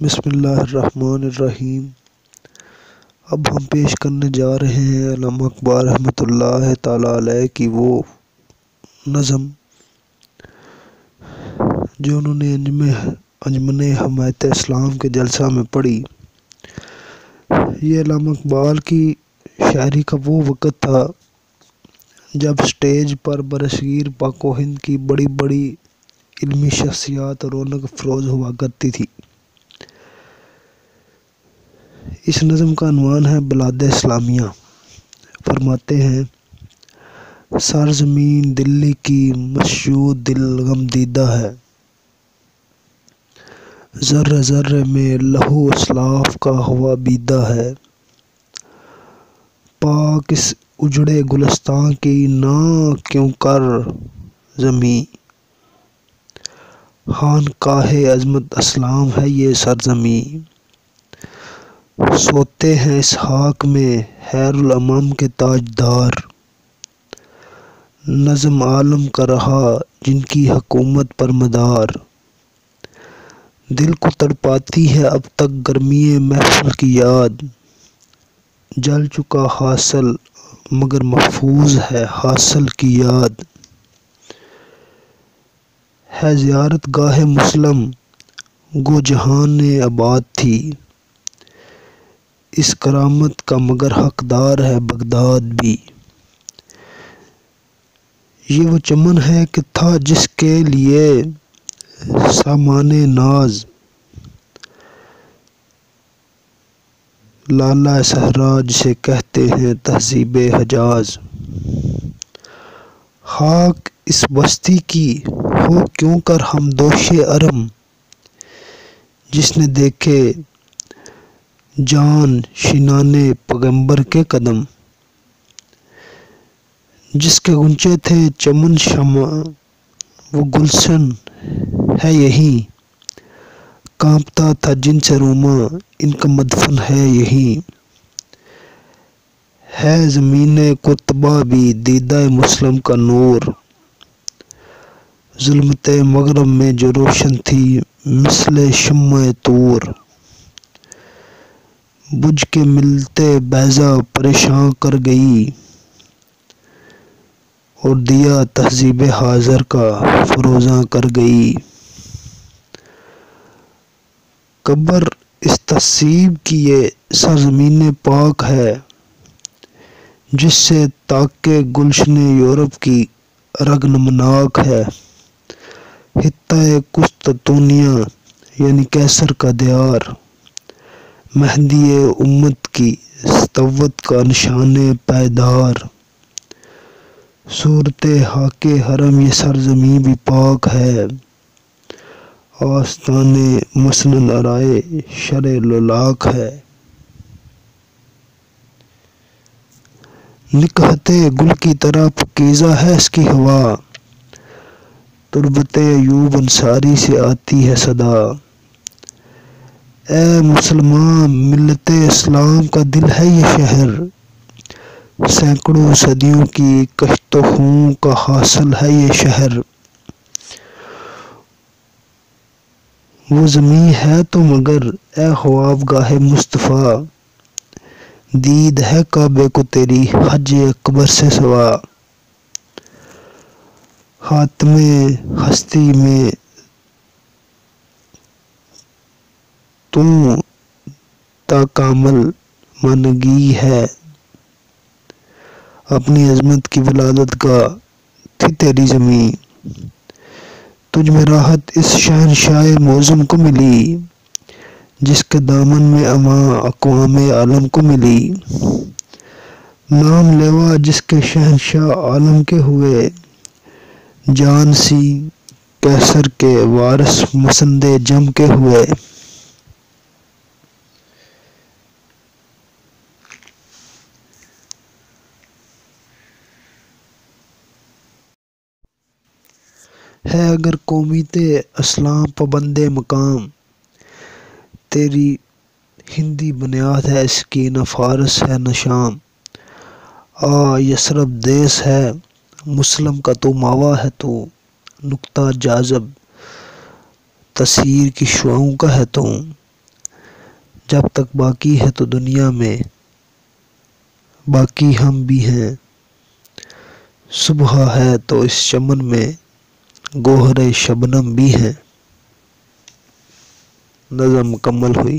بسم اللہ الرحمن الرحیم۔ اب ہم پیش کرنے جا رہے ہیں علامہ اقبال رحمۃ اللہ تعالیٰ علیہ کی وہ نظم جو انہوں نے انجمن حمایت اسلام کے جلسہ میں پڑھی۔ یہ علامہ اقبال کی شاعری کا وہ وقت تھا جب سٹیج پر برصغیر پاک و ہند کی بڑی بڑی علمی شخصیات رونق افروز ہوا کرتی تھی۔ اس نظم کا عنوان ہے بلاد اسلامیہ۔ فرماتے ہیں: سرزمین دلی کی مشیوع دل غم دیدہ ہے، ذرہ ذرہ میں لہو اسلاف کا ہوا بیدہ ہے، پاک اس اجڑے گلستان کی نا کیوں کر زمیں، خانقاہ عظمت اسلام ہے یہ سرزمیں، سوتے ہیں اس خاک میں خیر الامم کے تاجدار، نظم عالم کا رہا جن کی حکومت پر مدار، دل کو تڑپاتی ہے اب تک گرمی محفل کی یاد، جل چکا حاصل مگر محفوظ ہے حاصل کی یاد، ہے زیارت گاہ مسلم گو جہان آباد تھی، اس کرامت کا مگر حقدار ہے بغداد بھی، یہ وہ چمن ہے کہ تھا جس کے لیے سامان ناز، لالہ صحرا جسے کہتے ہیں تہذیب حجاز، خاک اس بستی کی ہو کیوں کر ہم دوش ارم، جس نے دیکھے جان شینان پیغمبر کے قدم، جس کے غنچے تھے چمن شمع وہ گلشن ہے یہیں، کانپتا تھا جن سے روما ان کا مدفن ہے یہیں، ہے زمین قرطبہ بھی دیدہ مسلم کا نور، ظلمت مغرب میں جو روشن تھی مثل شمع طور، بجھ کے ملتے بیضا پریشاں کر گئی، اور دیا تہذیب حاضر کا فروزاں کر گئی، قبر اس تہذیب کی یہ سرزمین پاک ہے، جس سے طاقِ گلشن یورپ کی رگ نمناک ہے، خطۂ قسطنطنیہ یعنی قیصر کا دیار، مہدی امت کی سطوت کا نشان پائیدار، صورت خاک حرم یہ سرزمین بھی پاک ہے، آستان مسند آرائے شرع لولاک ہے، نکہت گل کی طرح پاکیزہ ہے اس کی ہوا، تربت ایوب انصاری سے آتی ہے صدا، اے مسلمان ملت اسلام کا دل ہے یہ شہر، سینکڑوں صدیوں کی کشت و خون کا حاصل ہے یہ شہر، وہ زمیں ہے تو مگر اے خوابگاہ مصطفیٰ، دید ہے کعبے کو تیری حج اکبر سے سوا، خاتم ہستی میں تو تکامل مانگی ہے، اپنی عظمت کی ولادت گاہ تھی تیری زمیں، تجھ میں راحت اس شہنشاہ معظم کو ملی، جس کے دامن میں امان اقوام عالم کو ملی، نام لیوا جس کے شہنشاہ عالم کے ہوئے، جان سی قیصر کے وارث مسند جم کے ہوئے، ہے اگر قومیت اسلام پابند مقام، تیری ہندی بنیاد ہے سکینہ فارس ہے نہ شام، یثرب دیس ہے مسلم کا تو ماوا ہے تو، نقطہ جاذب تسیر کی شعاؤں کا ہے تو، جب تک باقی ہے تو دنیا میں باقی ہم بھی ہیں، صبح ہے تو اس چمن میں گوہر شبنم بھی ہیں۔ نظم مکمل ہوئی۔